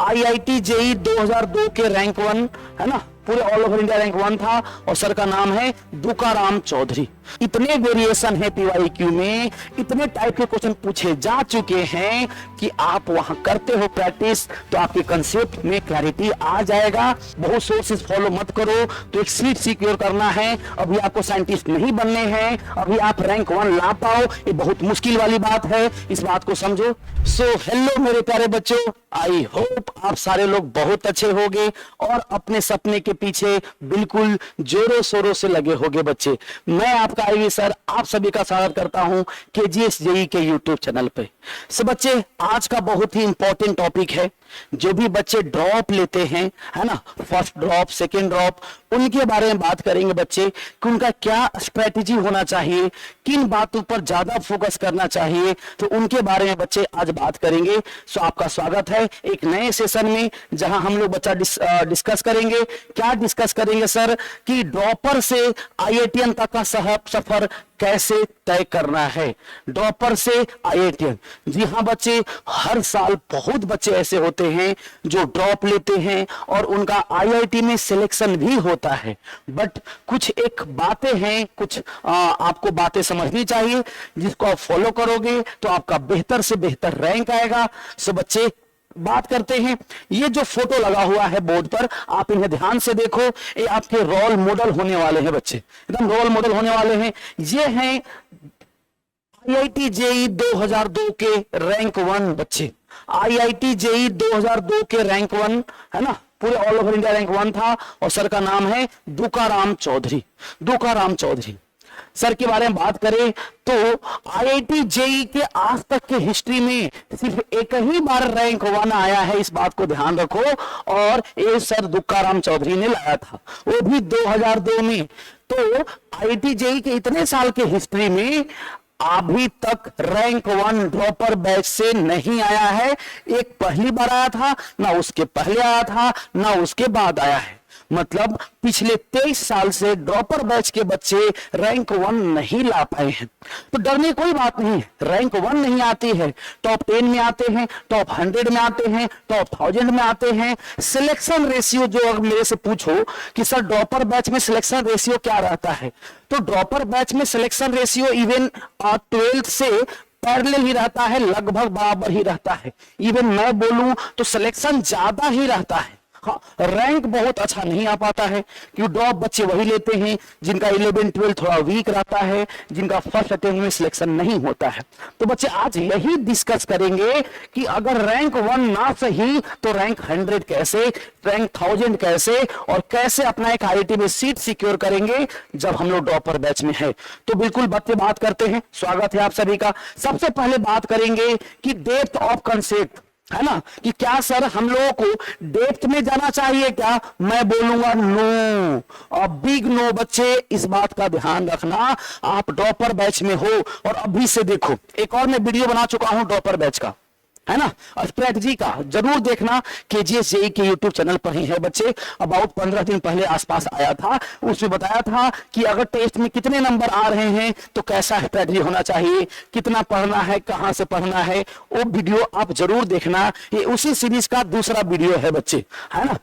IIT JEE 2002 के rank 1 है ना, पूरे ऑल ओवर इंडिया रैंक 1 था और सर का नाम है दुकाराम चौधरी। इतने वेरिएशन है पीवाईक्यू में, इतने टाइप के क्वेश्चन पूछे जा चुके हैं कि आप वहां करते हो प्रैक्टिस तो आपके कंसेप्ट में क्लैरिटी आ जाएगा। बहुत सोर्सेस फॉलो मत करो, तो एक सीट सिक्योर करना है। अभी आपको साइंटिस्ट नहीं बनने हैं, अभी आप रैंक 1 ला पाओ, ये बहुत मुश्किल वाली बात है, इस बात को समझो। सो हेलो मेरे प्यारे बच्चों, आई होप आप सारे लोग बहुत अच्छे होंगे और अपने सपने के पीछे बिल्कुल जोरों शोरों से लगे होंगे बच्चे। मैं आपका आईवी सर आप सभी का स्वागत करता हूं केजीएस जेई के यूट्यूब चैनल पे। सो बच्चे, आज का बहुत ही इंपॉर्टेंट टॉपिक है। जो भी बच्चे ड्रॉप लेते हैं, है ना, फर्स्ट ड्रॉप, सेकेंड ड्रॉप, उनके बारे में बात करेंगे बच्चे कि उनका क्या स्ट्रेटेजी होना चाहिए, किन बातों पर ज्यादा फोकस करना चाहिए, तो उनके बारे में बच्चे आज बात करेंगे। सो आपका स्वागत है एक नए सेशन में, जहां हम लोग बच्चा डिस्कस करेंगे। क्या डिस्कस करेंगे सर? कि ड्रॉपर से आईआईटीएन तक का सफर कैसे तय करना है। ड्रॉपर से आईआईटीएन, जी हाँ बच्चे, हर साल बहुत बच्चे ऐसे होते हैं जो ड्रॉप लेते हैं और उनका आईआईटी में सिलेक्शन भी होता है। बट कुछ एक बातें हैं, कुछ आपको बातें समझनी चाहिए, जिसको आप फॉलो करोगे तो आपका बेहतर से बेहतर रैंक आएगा। सो बच्चे, बात करते हैं। ये जो फोटो लगा हुआ है बोर्ड पर, आप इन्हें ध्यान से देखो, ये आपके रोल मॉडल होने वाले हैं बच्चे, एकदम रोल मॉडल होने वाले हैं। ये हैं आईआईटी जेई 2002 के रैंक 1 बच्चे। आईआईटी जेई 2002 के रैंक 1 है ना, पूरे ऑल ओवर इंडिया रैंक 1 था और सर का नाम है दुकाराम चौधरी। दुकाराम चौधरी सर के बारे में बात करें तो आईआईटी जेई के आज तक के हिस्ट्री में सिर्फ एक ही बार रैंक 1 आया है, इस बात को ध्यान रखो, और ये सर दुकाराम चौधरी ने लाया था, वो भी 2002 में। तो आईआईटी जेई के इतने साल के हिस्ट्री में अभी तक रैंक 1 ड्रॉपर बैच से नहीं आया है। एक पहली बार आया था, ना उसके पहले आया था, ना उसके बाद आया है। मतलब पिछले 23 साल से ड्रॉपर बैच के बच्चे रैंक 1 नहीं ला पाए हैं। तो डरने कोई बात नहीं है, रैंक 1 नहीं आती है, टॉप 10 में आते हैं, टॉप 100 में आते हैं, टॉप 1000 में आते हैं। सिलेक्शन रेशियो, जो अगर मेरे से पूछो कि सर ड्रॉपर बैच में सिलेक्शन रेशियो क्या रहता है, तो ड्रॉपर बैच में सिलेक्शन रेशियो इवन 12th से पैरेलल ही रहता है, लगभग बराबर ही रहता है। इवन मैं बोलूं तो सिलेक्शन ज्यादा ही रहता है। हाँ, रैंक बहुत अच्छा नहीं आ पाता है, क्योंकि ड्रॉप बच्चे वही लेते हैं जिनका 11 12 थोड़ा वीक रहता है, जिनका फर्स्ट अटेम्प्ट में सिलेक्शन नहीं होता है। तो बच्चे आज यही डिस्कस करेंगे कि अगर रैंक 1 ना सही तो रैंक 100 कैसे, रैंक 1000 कैसे, और कैसे अपना एक आईआईटी में सीट सिक्योर करेंगे जब हम लोग ड्रॉपर बैच में है। तो बिल्कुल बच्चे बात करते हैं, स्वागत है आप सभी का। सबसे पहले बात करेंगे कि डेप्थ ऑफ कंसेप्ट, है ना, कि क्या सर हम लोगों को डेप्थ में जाना चाहिए क्या? मैं बोलूंगा नो, और बिग नो बच्चे, इस बात का ध्यान रखना। आप ड्रॉपर बैच में हो और अभी से देखो, एक और मैं वीडियो बना चुका हूं ड्रॉपर बैच का, है ना, और स्ट्रेटजी का जरूर देखना, केजीएस जेई के यूट्यूब चैनल पर ही है बच्चे। अबाउट 15 दिन पहले आसपास आया था, उसमें बताया था कि अगर टेस्ट में कितने नंबर आ रहे हैं तो कैसा स्ट्रेटजी होना चाहिए, कितना पढ़ना है, कहां से पढ़ना है, वो वीडियो आप जरूर देखना। ये उसी सीरीज का दूसरा वीडियो है बच्चे, है ना।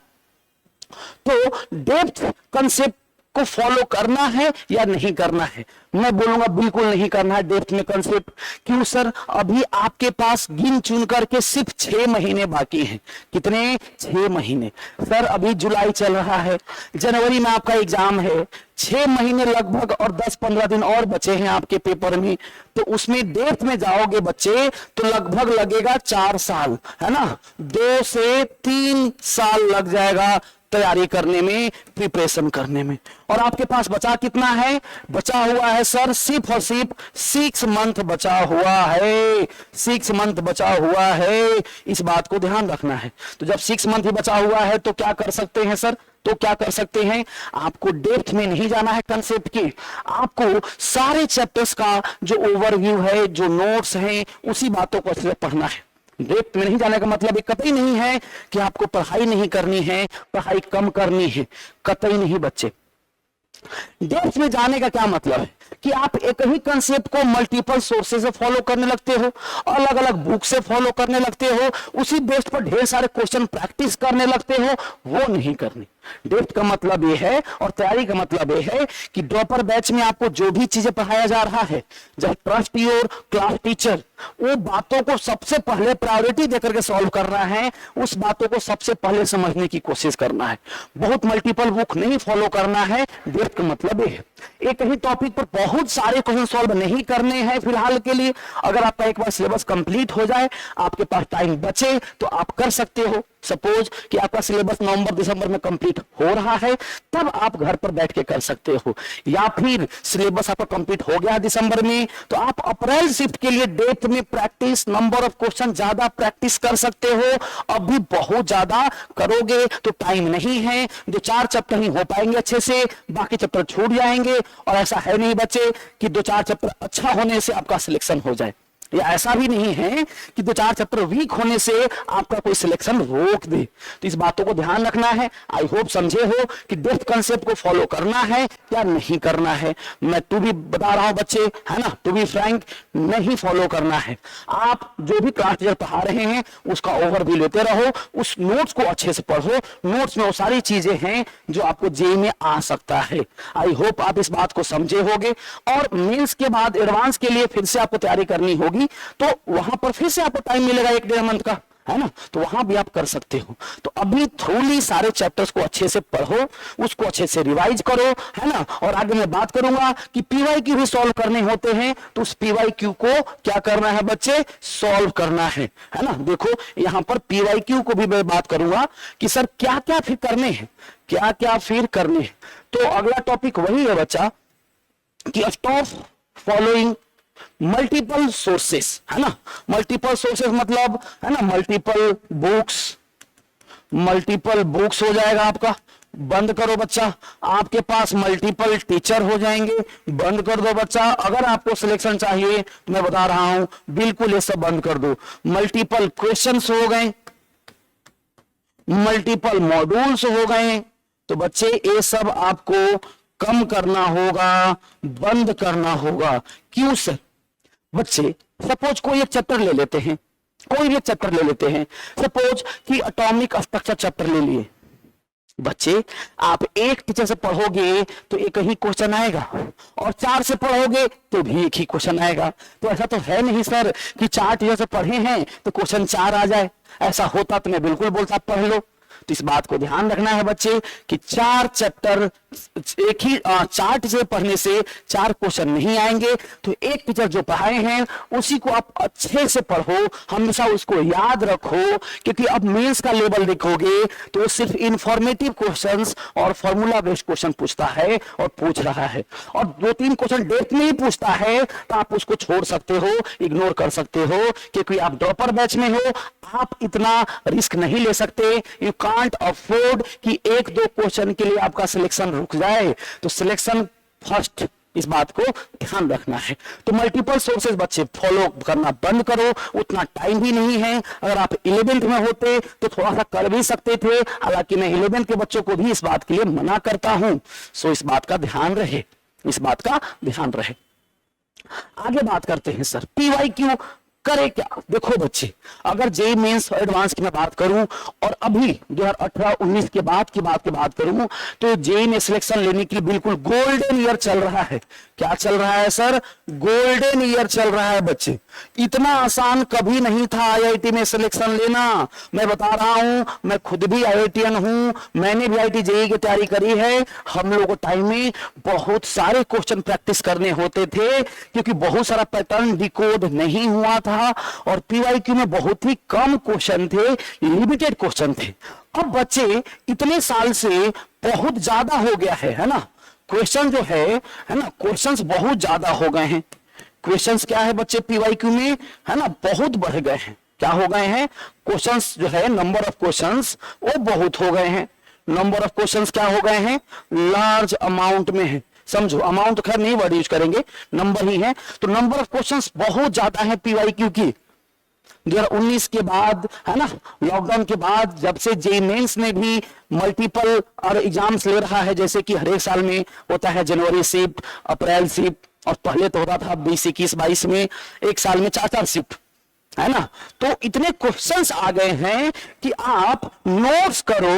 तो डेप्थ कंसेप्ट को फॉलो करना है या नहीं करना है? मैं बोलूंगा बिल्कुल नहीं करना है डेप्थ में कंसेप्ट। क्यों सर? अभी आपके पास गिन चुन करके सिर्फ 6 महीने बाकी हैं। कितने? 6 महीने। सर अभी जुलाई चल रहा है, जनवरी में आपका एग्जाम है, 6 महीने लगभग और 10-15 दिन और बचे हैं आपके पेपर में। तो उसमें डेप्थ में जाओगे बच्चे तो लगभग लगेगा 4 साल, है ना, 2 से 3 साल लग जाएगा तैयारी करने में, प्रिपरेशन करने में। और आपके पास बचा कितना है? बचा हुआ है सर सिर्फ और सिर्फ 6 मंथ बचा हुआ है, 6 मंथ बचा हुआ है, इस बात को ध्यान रखना है। तो जब 6 मंथ ही बचा हुआ है तो क्या कर सकते हैं सर? तो क्या कर सकते हैं? आपको डेप्थ में नहीं जाना है कंसेप्ट की, आपको सारे चैप्टर्स का जो ओवरव्यू है, जो नोट्स हैं, उसी बातों को अच्छे से पढ़ना है। डेप्थ में नहीं जाने का मतलब एक कतई नहीं है कि आपको पढ़ाई नहीं करनी है, पढ़ाई कम करनी है, कतई नहीं बच्चे। डेप्थ में जाने का क्या मतलब है कि आप एक ही कंसेप्ट को मल्टीपल सोर्सेज से फॉलो करने लगते हो, अलग अलग बुक से फॉलो करने लगते हो, उसी बेस पर ढेर सारे क्वेश्चन प्रैक्टिस करने लगते हो, वो नहीं करनी। डेप्थ का मतलब ये है और तैयारी का मतलब ये है कि ड्रॉपर बैच में आपको जो भी चीजें पढ़ाया जा रहा है, जब ट्रस्ट योर क्लास टीचर, वो बातों को सबसे पहले प्रायोरिटी देकर के सॉल्व करना है, उस बातों को सबसे पहले समझने की कोशिश करना है, बहुत मल्टीपल बुक नहीं फॉलो करना है। डेप्थ का मतलब ये है एक ही टॉपिक पर बहुत सारे क्वेश्चन सॉल्व नहीं करने हैं फिलहाल के लिए। अगर आपका एक बार सिलेबस कंप्लीट हो जाए, आपके पास टाइम बचे तो आप कर सकते हो। सपोज कि आपका सिलेबस नवंबर दिसंबर में कंप्लीट हो रहा है, तब आप घर पर बैठ के कर सकते हो, या फिर सिलेबस आपका कंप्लीट हो गया दिसंबर में तो आप अप्रैल शिफ्ट के लिए डेप्थ में प्रैक्टिस, नंबर ऑफ क्वेश्चन ज्यादा प्रैक्टिस कर सकते हो। अभी बहुत ज्यादा करोगे तो टाइम नहीं है, जो 4 चैप्टर ही हो पाएंगे अच्छे से, बाकी चैप्टर छूट जाएंगे। और ऐसा है नहीं बच्चे कि 2-4 चैप्टर अच्छा होने से आपका सिलेक्शन हो जाए, या ऐसा भी नहीं है कि 2-4 चैप्टर वीक होने से आपका कोई सिलेक्शन रोक दे। तो इस बातों को ध्यान रखना है। आई होप समझे हो कि डेप्थ कंसेप्ट को फॉलो करना है या नहीं करना है। मैं टू भी बता रहा हूं बच्चे, है ना, टू बी फ्रैंक, नहीं फॉलो करना है। आप जो भी क्लास टीचर पढ़ा रहे हैं उसका ओवरव्यू लेते रहो, उस नोट्स को अच्छे से पढ़ो। नोट्स में वो सारी चीजें हैं जो आपको जेईई में आ सकता है। आई होप आप इस बात को समझे होगे। और मेंस के बाद एडवांस के लिए फिर से आपको तैयारी करनी होगी, तो वहां पर फिर से आपको टाइम मिलेगा 1-1.5 मंथ का, है ना, तो वहां भी आप कर सकते हो। तो अभी थ्रूली सारे चैप्टर्स को अच्छे से पढ़ो, उसको अच्छे से रिवाइज करो, है ना। और आगे मैं बात करूंगा कि पीवाईक्यू भी सॉल्व करने होते हैं, तो उस पीवाईक्यू को क्या करना है बच्चे, सॉल्व करना है ना। देखो यहां पर पीवाईक्यू को भी मैं बात करूंगा कि सर क्या क्या फिर करने हैं, क्या क्या फिर करने हैं। तो अगला टॉपिक वही है बच्चा कि स्टॉप फॉलोइंग मल्टीपल सोर्सेस, है ना। मल्टीपल सोर्सेस मतलब, है ना, मल्टीपल बुक्स हो जाएगा आपका, बंद करो बच्चा। आपके पास मल्टीपल टीचर हो जाएंगे, बंद कर दो बच्चा। अगर आपको सिलेक्शन चाहिए तो मैं बता रहा हूं बिल्कुल ये सब बंद कर दो। मल्टीपल क्वेश्चंस हो गए, मल्टीपल मॉड्यूल्स हो गए, तो बच्चे ये सब आपको कम करना होगा, बंद करना होगा। क्यों सर? बच्चे सपोज कोई एक चैप्टर ले लेते हैं, कोई भी एक चैप्टर ले लेते हैं, सपोज कि एटॉमिक स्ट्रक्चर चैप्टर ले लिए। बच्चे आप एक टीचर से पढ़ोगे तो एक ही क्वेश्चन आएगा, और 4 से पढ़ोगे तो भी एक ही क्वेश्चन आएगा। तो ऐसा तो है नहीं सर कि 4 टीचर से पढ़े हैं तो क्वेश्चन 4 आ जाए। ऐसा होता तो मैं बिल्कुल बोलता पढ़ लो। तो इस बात को ध्यान रखना है बच्चे कि 4 चैप्टर एक ही 4 टीचर पढ़ने से 4 क्वेश्चन नहीं आएंगे। तो एक टीचर जो पढ़ाए हैं उसी को आप अच्छे से पढ़ो, हमेशा उसको याद रखो, क्योंकि अब मेंस का लेवल देखोगे तो वो सिर्फ इंफॉर्मेटिव क्वेश्चंस और फॉर्मूला बेस्ड क्वेश्चन पूछता है और पूछ रहा है, और 2-3 क्वेश्चन डेप्थ में ही पूछता है तो आप उसको छोड़ सकते हो, इग्नोर कर सकते हो, क्योंकि आप ड्रॉपर बैच में हो, आप इतना रिस्क नहीं ले सकते। यू कांट अफोर्ड कि 1-2 क्वेश्चन के लिए आपका सिलेक्शन रुक जाए। तो सिलेक्शन फर्स्ट, इस बात को ध्यान रखना है। तो मल्टीपल सोर्सेज बच्चे फॉलो करना बंद करो, उतना टाइम भी नहीं है। अगर आप 11th में होते तो थोड़ा सा कर भी सकते थे, हालांकि मैं 11th के बच्चों को भी इस बात के लिए मना करता हूं। सो इस बात का ध्यान रहे, इस बात का ध्यान रहे। आगे बात करते हैं सर पीवाईक्यू करे क्या। देखो बच्चे, अगर जेईई मेंस एडवांस की मैं बात करूं और अभी 2018-19 के बाद की बात करूं तो जेईई में सिलेक्शन लेने के लिए बिल्कुल गोल्डन ईयर चल रहा है। क्या चल रहा है सर? गोल्डन ईयर चल रहा है बच्चे। इतना आसान कभी नहीं था आईआईटी में सिलेक्शन लेना। मैं बता रहा हूं, मैं खुद भी आईआईटीएन हूं, मैंने भी आईआईटी जेईई की तैयारी करी है। हम लोगों को टाइम में बहुत सारे क्वेश्चन प्रैक्टिस करने होते थे, क्योंकि बहुत सारा पैटर्न डिकोड नहीं हुआ था और पीवाईक्यू में बहुत ही कम क्वेश्चन थे, लिमिटेड क्वेश्चन थे। अब बच्चे इतने साल से बहुत ज्यादा हो गया है ना, क्वेश्चन जो है ना, क्वेश्चंस बहुत ज्यादा हो गए हैं। क्वेश्चंस क्या है बच्चे पीवाईक्यू में, है ना, बहुत बढ़ गए हैं। क्या हो गए हैं? क्वेश्चंस जो है, नंबर ऑफ क्वेश्चंस वो बहुत हो गए हैं। नंबर ऑफ क्वेश्चंस क्या हो गए हैं? लार्ज अमाउंट में है। समझो, अमाउंट खैर नहीं वर्ड यूज करेंगे, नंबर ही है। तो नंबर ऑफ क्वेश्चंस बहुत ज्यादा है पीवाईक्यू की। 2019 के बाद, है ना, लॉकडाउन के बाद जब से जेईई मेंस ने भी मल्टीपल और एग्जाम्स ले रहा है, जैसे कि हर एक साल में होता है जनवरी शिफ्ट, अप्रैल शिफ्ट, और पहले तो होता था 20, 21, 22 में एक साल में 4-4 शिफ्ट, है ना। तो इतने क्वेश्चंस आ गए हैं कि आप नोट्स करो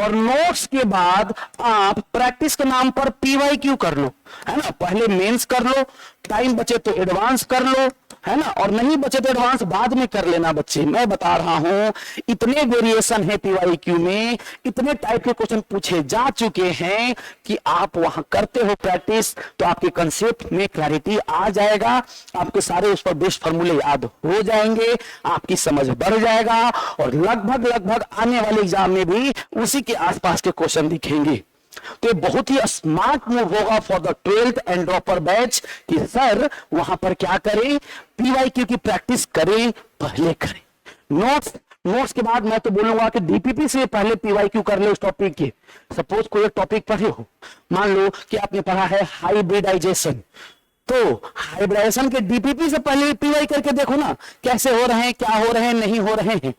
और नोट्स के बाद आप प्रैक्टिस के नाम पर पीवाईक्यू कर लो, है ना। पहले मेंस कर लो, टाइम बचे तो एडवांस कर लो, है ना, और नहीं बचे तो एडवांस बाद में कर लेना बच्चे। मैं बता रहा हूं इतने वेरिएशन है पीवाईक्यू में, इतने टाइप के क्वेश्चन पूछे जा चुके हैं कि आप वहां करते हो प्रैक्टिस तो आपके कंसेप्ट में क्लैरिटी आ जाएगा, आपके सारे उस पर बेस्ड फॉर्मूले याद हो जाएंगे, आपकी समझ बढ़ जाएगा, और लगभग आने वाले एग्जाम में भी उसी के आसपास के क्वेश्चन दिखेंगे। तो ये बहुत ही स्मार्ट मूव होगा for the 12th and dropper batch कि सर वहां पर क्या करें, पीवाईक्यू की प्रैक्टिस करें, पहले करें नोट्स के बाद मैं तो बोलूंगा कि डीपीपी से पहले पीवाईक्यू कर ले उस टॉपिक के। सपोज कोई एक टॉपिक पढ़े हो, मान लो कि आपने पढ़ा है हाइब्रिडाइजेशन, तो हाइब्रिडाइजेशन के डीपीपी से पहले पीवाई करके देखो ना कैसे हो रहे हैं, क्या हो रहे हैं, नहीं हो रहे हैं।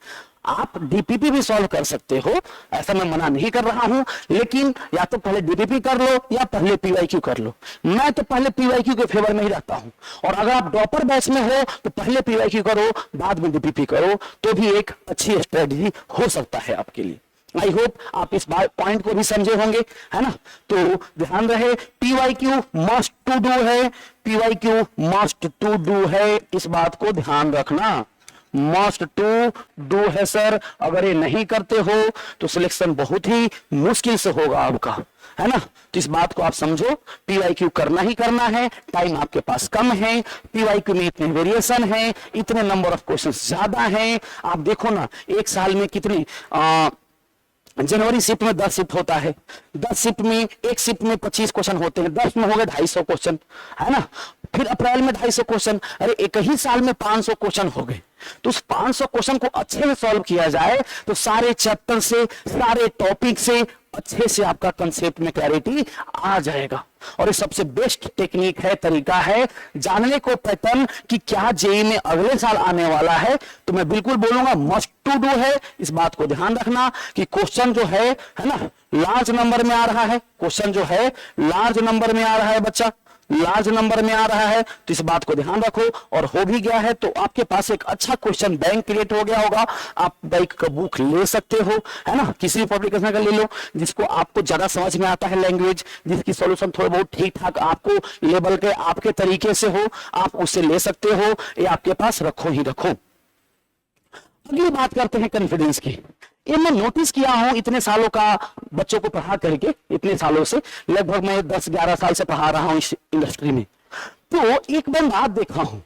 आप डीपीपी भी सॉल्व कर सकते हो, ऐसा मैं मना नहीं कर रहा हूं, लेकिन या तो पहले डीपीपी कर लो या पहले पीवाईक्यू कर लो। मैं तो पहले पीवाईक्यू के फेवर में ही रहता हूं, और अगर आप ड्रॉपर बैच में हो तो पहले पीवाईक्यू करो बाद में डीपीपी करो, तो भी एक अच्छी स्ट्रेटजी हो सकता है आपके लिए। आई होप आप इस पॉइंट को भी समझे होंगे, है ना। तो ध्यान रहे पीवाईक्यू मस्ट टू डू है, पीवाईक्यू मस्ट टू डू है, इस बात को ध्यान रखना। मस्ट टू डू है सर, अगर ये नहीं करते हो तो सिलेक्शन बहुत ही मुश्किल से होगा आपका, है ना। तो इस बात को आप समझो, पीवाईक्यू करना ही करना है, टाइम आपके पास कम है, पीवाईक्यू में इतने वेरिएशन है, इतने नंबर ऑफ क्वेश्चंस ज्यादा हैं। आप देखो ना एक साल में कितनी जनवरी शिफ्ट में 10 शिफ्ट होता है, 10 शिफ्ट में एक शिफ्ट में 25 क्वेश्चन होते हैं, 10 में हो गए 250 क्वेश्चन, है ना। फिर अप्रैल में 250 क्वेश्चन, अरे एक ही साल में 500 क्वेश्चन हो गए। तो उस 500 क्वेश्चन को अच्छे से सॉल्व किया जाए तो सारे चैप्टर से, सारे टॉपिक से अच्छे से आपका कंसेप्ट में क्लैरिटी आ जाएगा। और ये सबसे बेस्ट टेक्निक है, तरीका है जानने को पैटर्न कि क्या जेईई में अगले साल आने वाला है। तो मैं बिल्कुल बोलूंगा मस्ट टू डू है, इस बात को ध्यान रखना कि क्वेश्चन जो है ना लार्ज नंबर में आ रहा है, क्वेश्चन जो है लार्ज नंबर में आ रहा है बच्चा, लार्ज नंबर में आ रहा है, तो इस बात को ध्यान रखो। और हो भी गया है तो आपके पास एक अच्छा क्वेश्चन बैंक क्रिएट हो गया होगा, आप बैंक का बुक ले सकते हो, है ना, किसी भी पब्लिकेशन का ले लो जिसको आपको ज्यादा समझ में आता है लैंग्वेज, जिसकी सॉल्यूशन थोड़े बहुत ठीक ठाक आपको लेवल के आपके तरीके से हो, आप उससे ले सकते हो, ये आपके पास रखो ही रखो। अगली बात करते हैं कॉन्फिडेंस की। ये मैं नोटिस किया हूं इतने सालों का बच्चों को पढ़ा करके, इतने सालों से लगभग मैं 10-11 साल से पढ़ा रहा हूं इस इंडस्ट्री में, तो एक बात देखा हूं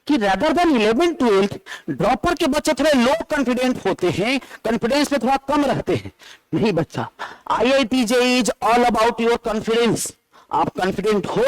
कि रेदर देन 11-12 ड्रॉपर के बच्चे थोड़े लो कॉन्फिडेंट होते हैं, कॉन्फिडेंस में थोड़ा कम रहते हैं। नहीं बच्चा, IIT JEE is all about your confidence. आप कॉन्फिडेंट हो,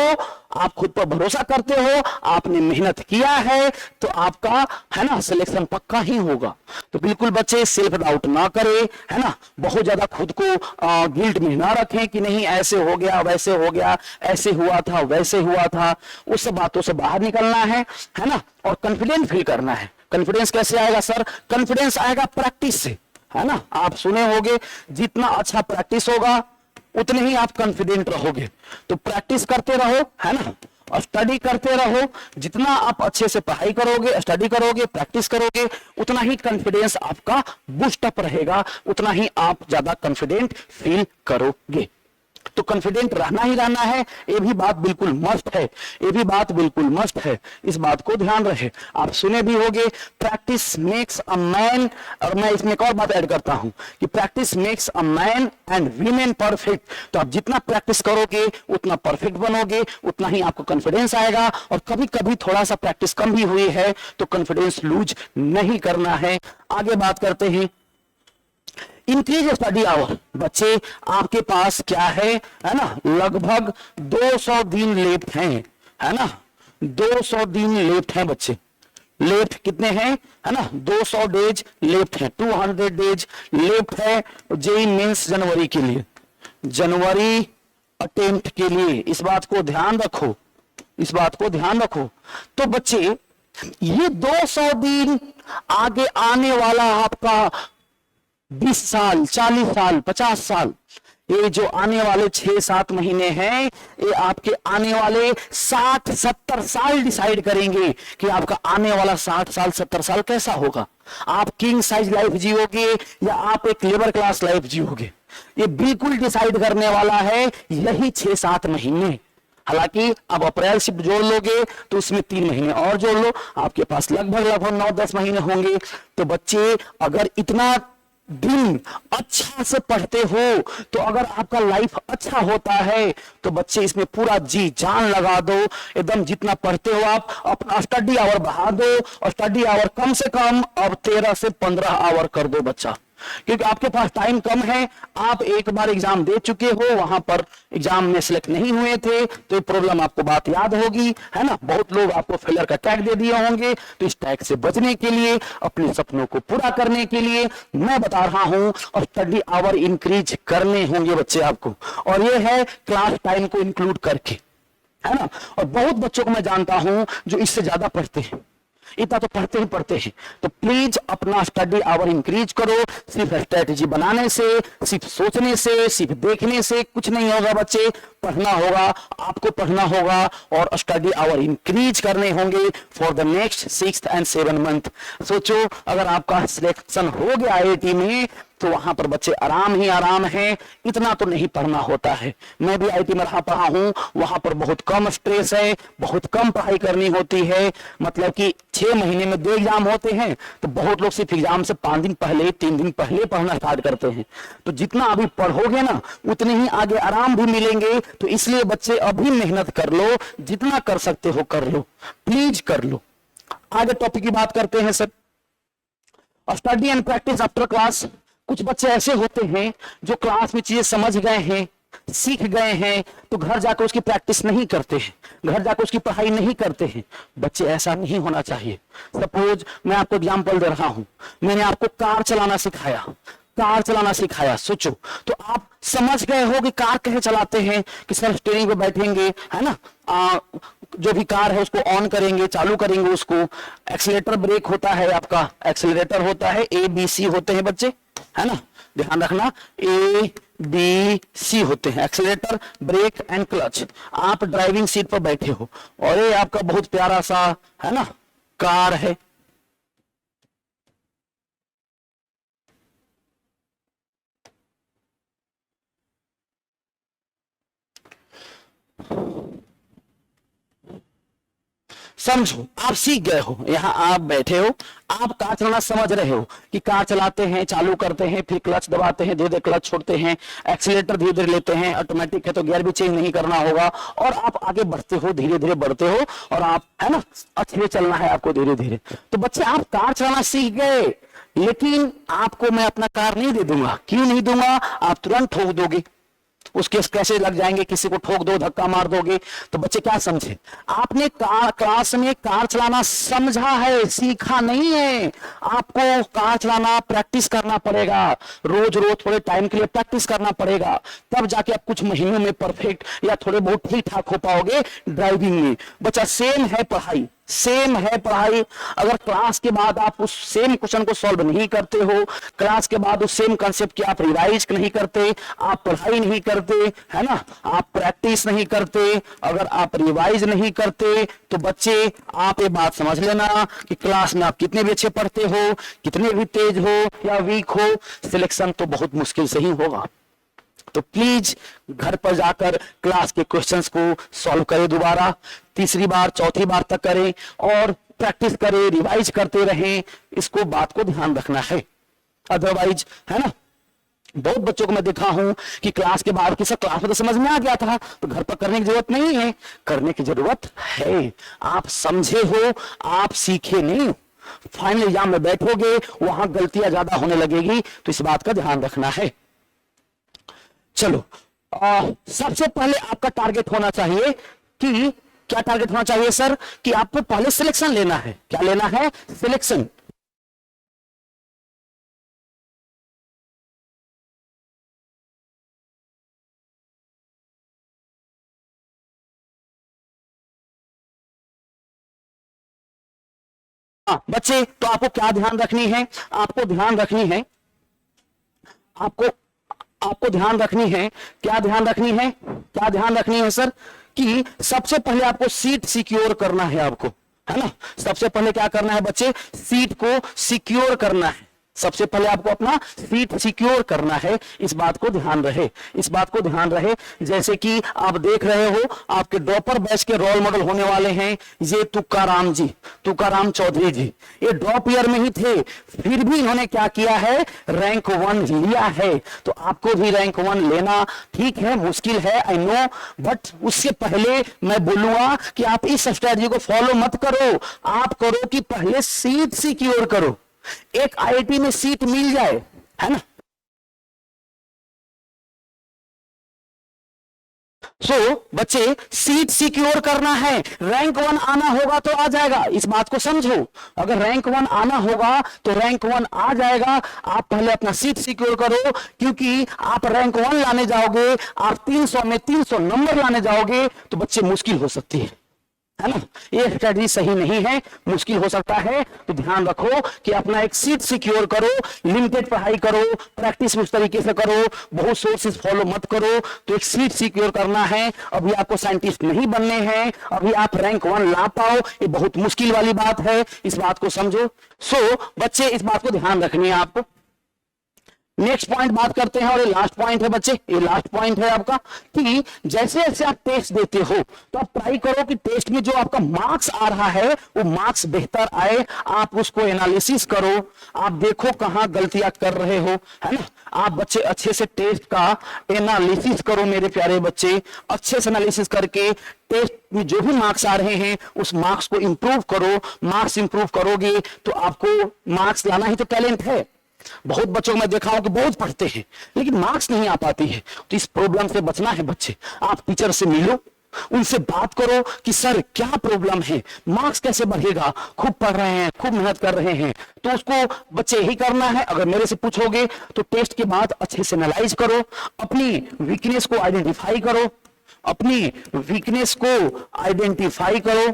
आप खुद पर भरोसा करते हो, आपने मेहनत किया है, तो आपका, है ना, सिलेक्शन पक्का ही होगा। तो बिल्कुल बच्चे सेल्फ डाउट ना करें, है ना, बहुत ज्यादा खुद को गिल्ट में ना रखें कि नहीं ऐसे हो गया, वैसे हो गया, ऐसे हुआ था, वैसे हुआ था। उस सब बातों से बाहर निकलना है ना, और कॉन्फिडेंट फील करना है। कॉन्फिडेंस कैसे आएगा सर? कॉन्फिडेंस आएगा प्रैक्टिस से, है ना। आप सुने होंगे जितना अच्छा प्रैक्टिस होगा उतने ही आप कॉन्फिडेंट रहोगे। तो प्रैक्टिस करते रहो, है ना, और स्टडी करते रहो। जितना आप अच्छे से पढ़ाई करोगे, स्टडी करोगे, प्रैक्टिस करोगे, उतना ही कॉन्फिडेंस आपका बूस्ट अप रहेगा, उतना ही आप ज्यादा कॉन्फिडेंट फील करोगे। तो कॉन्फिडेंट रहना ही रहना है, ये भी बात बिल्कुल मस्ट है, ये भी बात बिल्कुल मस्ट है, इस बात को ध्यान रहे। आप सुने भी होंगे प्रैक्टिस मेक्स अ मैन, और मैं इसमें एक और बात ऐड करता हूं कि practice makes a man and women perfect. तो आप जितना प्रैक्टिस करोगे उतना परफेक्ट बनोगे, उतना ही आपको कॉन्फिडेंस आएगा। और कभी कभी थोड़ा सा प्रैक्टिस कम भी हुई है तो कॉन्फिडेंस लूज नहीं करना है। आगे बात करते हैं इंक्रीज स्टडी आवर। बच्चे आपके पास क्या है ना, लगभग 200 दिन लेफ्ट हैं, है ना, 200 दिन लेफ्ट हैं बच्चे। लेफ्ट कितने हैं, है ना, 200 डेज लेफ्ट है, 200 डेज लेफ्ट है जेईई मेंस जनवरी के लिए, जनवरी अटेम्प्ट के लिए। इस बात को ध्यान रखो, इस बात को ध्यान रखो। तो बच्चे ये 200 दिन आगे आने वाला आपका 20 साल, 40 साल, 50 साल, ये जो आने वाले 6-7 महीने हैं, ये आपके आने वाले 60-70 साल डिसाइड करेंगे कि आपका आने वाला 60 साल 70 साल कैसा होगा। आप किंग साइज लाइफ जियोगे या आप एक लेबर क्लास लाइफ जियोगे, ये बिल्कुल डिसाइड करने वाला है यही 6-7 महीने। हालांकि अब अप्रैल शिफ्ट जोड़ लोगे तो उसमें 3 महीने और जोड़ लो, आपके पास लगभग 9-10 महीने होंगे। तो बच्चे अगर इतना दिन अच्छा से पढ़ते हो, तो अगर आपका लाइफ अच्छा होता है तो बच्चे इसमें पूरा जी जान लगा दो, एकदम जितना पढ़ते हो आप अपना स्टडी आवर बढ़ा दो, और स्टडी आवर कम से कम अब 13 से 15 आवर कर दो बच्चा, क्योंकि आपके पास टाइम कम है। आप एक बार एग्जाम दे चुके हो, वहां पर एग्जाम में सिलेक्ट नहीं हुए थे, तो ये प्रॉब्लम आपको बात याद होगी, है ना। बहुत लोग आपको फेलियर का टैग दे दिए होंगे, तो इस टैग से बचने के लिए, अपने सपनों को पूरा करने के लिए मैं बता रहा हूं, और स्टडी आवर इंक्रीज करने होंगे बच्चे आपको, और ये है क्लास टाइम को इंक्लूड करके, है ना। और बहुत बच्चों को मैं जानता हूं जो इससे ज्यादा पढ़ते हैं, इतना तो पढ़ते ही पढ़ते हैं। तो प्लीज अपना स्टडी आवर इंक्रीज करो। सिर्फ स्ट्रेटेजी बनाने से, सिर्फ सोचने से, सिर्फ देखने से कुछ नहीं होगा बच्चे, पढ़ना होगा, आपको पढ़ना होगा, और स्टडी आवर इंक्रीज करने होंगे for the next 6 and 7 month. सोचो अगर आपका सिलेक्शन हो गया आईआईटी में, तो वहां पर बच्चे आराम ही आराम है, इतना तो नहीं पढ़ना होता है। मैं भी आईआईटी में पढ़ा हूं, वहां पर बहुत कम स्ट्रेस है, बहुत कम पढ़ाई करनी होती है। मतलब कि 6 महीने में 2 एग्जाम होते हैं, तो बहुत लोग सिर्फ एग्जाम से 5 दिन पहले, 3 दिन पहले पढ़ना स्टार्ट करते हैं। तो जितना अभी पढ़ोगे ना, उतने ही आगे आराम भी मिलेंगे। तो इसलिए बच्चे अभी मेहनत कर लो, जितना कर सकते हो कर लो, प्लीज कर लो। आगे टॉपिक की बात करते हैं sir, study and practice after class. कुछ बच्चे ऐसे होते हैं जो क्लास में चीजें समझ गए हैं, सीख गए हैं, तो घर जाकर उसकी प्रैक्टिस नहीं करते हैं, घर जाकर उसकी पढ़ाई नहीं करते हैं। बच्चे ऐसा नहीं होना चाहिए। सपोज मैं आपको एग्जांपल दे रहा हूं, मैंने आपको कार चलाना सिखाया, कार चलाना सिखाया, सोचो तो आप समझ गए हो कि कार कैसे चलाते हैं, कि सर स्टीयरिंग पे बैठेंगे, है ना, जो भी कार है उसको ऑन करेंगे, चालू करेंगे उसको, एक्सीलेटर ब्रेक होता है, आपका एक्सीलरेटर होता है, ABC होते हैं बच्चे, है ना, ध्यान रखना, ABC होते हैं, एक्सीलरेटर, ब्रेक एंड क्लच। आप ड्राइविंग सीट पर बैठे हो और ये आपका बहुत प्यारा सा, है ना, कार है, समझो आप सीख गए हो, यहां आप बैठे हो, आप कार चलाना समझ रहे हो कि कार चलाते हैं, चालू करते हैं, फिर क्लच दबाते हैं, धीरे धीरे क्लच छोड़ते हैं, एक्सीलेटर धीरे धीरे लेते हैं, ऑटोमेटिक है तो गियर भी चेंज नहीं करना होगा, और आप आगे बढ़ते हो, धीरे धीरे बढ़ते हो, और आप, है ना, अच्छे चलना है आपको धीरे धीरे। तो बच्चे आप कार चलाना सीख गए, लेकिन आपको मैं अपना कार नहीं दे दूंगा। क्यों नहीं दूंगा? आप तुरंत ठोक दोगे, उसके कैसे लग जाएंगे, किसी को ठोक दो, धक्का मार दोगे, तो बच्चे क्या समझे? आपने क्लास में कार चलाना समझा है, सीखा नहीं है। आपको कार चलाना प्रैक्टिस करना पड़ेगा, रोज रोज थोड़े टाइम के लिए प्रैक्टिस करना पड़ेगा, तब जाके आप कुछ महीनों में परफेक्ट या थोड़े बहुत ठीक ठाक हो पाओगे ड्राइविंग में। बच्चा सेम है पढ़ाई, सेम है पढ़ाई। अगर क्लास के बाद आप उस सेम क्वेश्चन को सॉल्व नहीं करते हो, क्लास के बाद उस सेम कंसेप्ट की आप रिवाइज नहीं करते, आप पढ़ाई नहीं करते, है ना, आप प्रैक्टिस नहीं करते, अगर आप रिवाइज नहीं करते, तो बच्चे आप ये बात समझ लेना कि क्लास में आप कितने भी अच्छे पढ़ते हो, कितने भी तेज हो या वीक हो, सिलेक्शन तो बहुत मुश्किल से ही होगा। तो प्लीज घर पर जाकर क्लास के क्वेश्चंस को सॉल्व करें, दोबारा 3री बार 4थी बार तक करें, और प्रैक्टिस करें, रिवाइज करते रहें, इसको बात को ध्यान रखना है। अदरवाइज, है ना, बहुत बच्चों को मैं देखा हूं कि क्लास के बाद की सब क्लास में तो समझ में आ गया था, तो घर पर करने की जरूरत नहीं है। करने की जरूरत है, आप समझे हो, आप सीखे नहीं, फाइनल एग्जाम में बैठोगे, वहां गलतियां ज्यादा होने लगेगी, तो इस बात का ध्यान रखना है। चलो, सबसे पहले आपका टारगेट होना चाहिए कि, क्या टारगेट होना चाहिए सर? कि आपको पहले सिलेक्शन लेना है। क्या लेना है? सिलेक्शन। बच्चे, तो आपको क्या ध्यान रखनी है, आपको ध्यान रखनी है, आपको ध्यान रखनी है, क्या ध्यान रखनी है, क्या ध्यान रखनी है सर, कि सबसे पहले आपको सीट सिक्योर करना है, आपको, है ना, सबसे पहले क्या करना है बच्चे, सीट को सिक्योर करना है, सबसे पहले आपको अपना सीट सिक्योर करना है, इस बात को ध्यान रहे, इस बात को ध्यान रहे। जैसे कि आप देख रहे हो, आपके ड्रॉपर बैच के रोल मॉडल होने वाले हैं ये तुकाराम जी, तुकाराम चौधरी जी, ये ड्रॉप ईयर में ही थे, फिर भी इन्होंने क्या किया है, रैंक 1 लिया है। तो आपको भी रैंक 1 लेना, ठीक है, मुश्किल है, आई नो, बट उससे पहले मैं बोलूंगा कि आप इस स्ट्रेटजी को फॉलो मत करो, आप करो कि पहले सीट सिक्योर करो, एक आईआईटी में सीट मिल जाए, है ना। बच्चे, सीट सिक्योर करना है, रैंक 1 आना होगा तो आ जाएगा, इस बात को समझो, अगर रैंक 1 आना होगा तो रैंक 1 आ जाएगा, आप पहले अपना सीट सिक्योर करो, क्योंकि आप रैंक 1 लाने जाओगे, आप 300 में 300 नंबर लाने जाओगे तो बच्चे मुश्किल हो सकती है ना, ये स्ट्रेटजी सही नहीं है, मुश्किल हो सकता है। तो ध्यान रखो कि अपना एक सीट सिक्योर करो, लिमिटेड पढ़ाई करो, प्रैक्टिस उस तरीके से करो, बहुत सोर्सेस फॉलो मत करो, तो एक सीट सिक्योर करना है। अभी आपको साइंटिस्ट नहीं बनने हैं, अभी आप रैंक 1 ला पाओ, ये बहुत मुश्किल वाली बात है, इस बात को समझो। बच्चे, इस बात को ध्यान रखनी है आपको। नेक्स्ट पॉइंट बात करते हैं, और ये लास्ट पॉइंट है बच्चे, ये लास्ट पॉइंट है आपका, कि जैसे जैसे आप टेस्ट देते हो तो आप ट्राई करो कि टेस्ट में जो आपका मार्क्स आ रहा है वो मार्क्स बेहतर आए, आप उसको एनालिसिस करो, आप देखो कहां गलतियां कर रहे हो, है ना। आप बच्चे अच्छे से टेस्ट का एनालिसिस करो मेरे प्यारे बच्चे, अच्छे से एनालिसिस करके टेस्ट में जो भी मार्क्स आ रहे हैं उस मार्क्स को इंप्रूव करो, मार्क्स इंप्रूव करोगे तो आपको मार्क्स लाना ही तो टैलेंट है। बहुत बच्चों को मैं देखा हूं कि बहुत पढ़ते हैं लेकिन मार्क्स नहीं आ पाती है, तो इस प्रॉब्लम से बचना है बच्चे। आप टीचर से मिलो, उनसे बात करो कि सर क्या प्रॉब्लम है, मार्क्स कैसे बढ़ेगा, खूब पढ़ रहे हैं, खूब मेहनत कर रहे हैं, तो उसको बच्चे यही करना है। अगर मेरे से पूछोगे तो टेस्ट के बाद अच्छे से एनालाइज करो, अपनी वीकनेस को आइडेंटिफाई करो, अपनी वीकनेस को आइडेंटिफाई करो,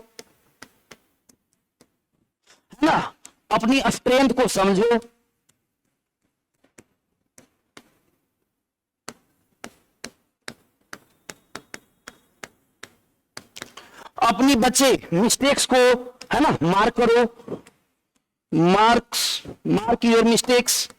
है ना, अपनी स्ट्रेंथ को समझो, अपनी बच्चे मिस्टेक्स को, है ना, मार्क करो, mark your mistakes,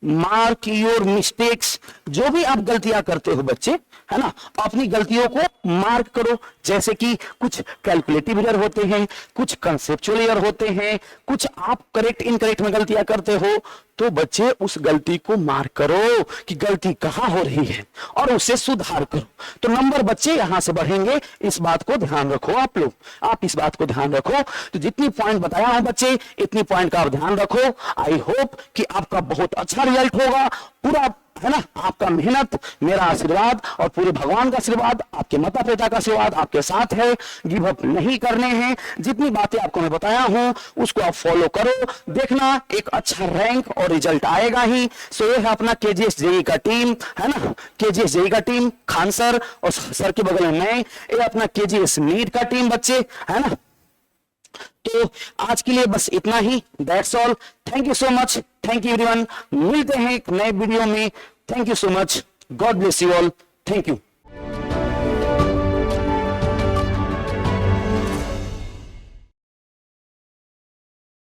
mark your mistakes, जो भी आप गलतियां करते हो बच्चे, है ना, अपनी गलतियों को मार्क करो। जैसे कि कुछ कैलकुलेटिव एरर होते हैं, कुछ कंसेप्चुअल एरर होते हैं, कुछ आप करेक्ट इनकरेक्ट में गलतियां करते हो, तो बच्चे उस गलती को मार्क करो कि गलती कहां हो रही है और उसे सुधार करो, तो नंबर बच्चे यहां से बढ़ेंगे। इस बात को ध्यान रखो आप लोग, आप इस बात को ध्यान रखो। तो जितनी पॉइंट बताया है बच्चे, इतनी पॉइंट का आप ध्यान रखो। आई होप कि आपका बहुत अच्छा रिजल्ट होगा, पूरा, है ना, आपका मेहनत, मेरा आशीर्वाद और पूरे भगवान का आशीर्वाद, आपके माता पिता का आशीर्वाद आपके साथ है। गिव अप नहीं करने हैं, जितनी बातें आपको मैं बताया हूं उसको आप फॉलो करो, देखना एक अच्छा रैंक और रिजल्ट आएगा ही। सो ये है अपना केजीएस जेई का टीम, है ना, केजीएस जेई का टीम, खान सर और सर के बगल में मैं, ये अपना केजीएस नीट का टीम बच्चे, है ना। तो आज के लिए बस इतना ही, that's all. Thank you so much, thank you everyone. मिलते हैं एक नए वीडियो में। Thank you so much, God bless you all, thank you.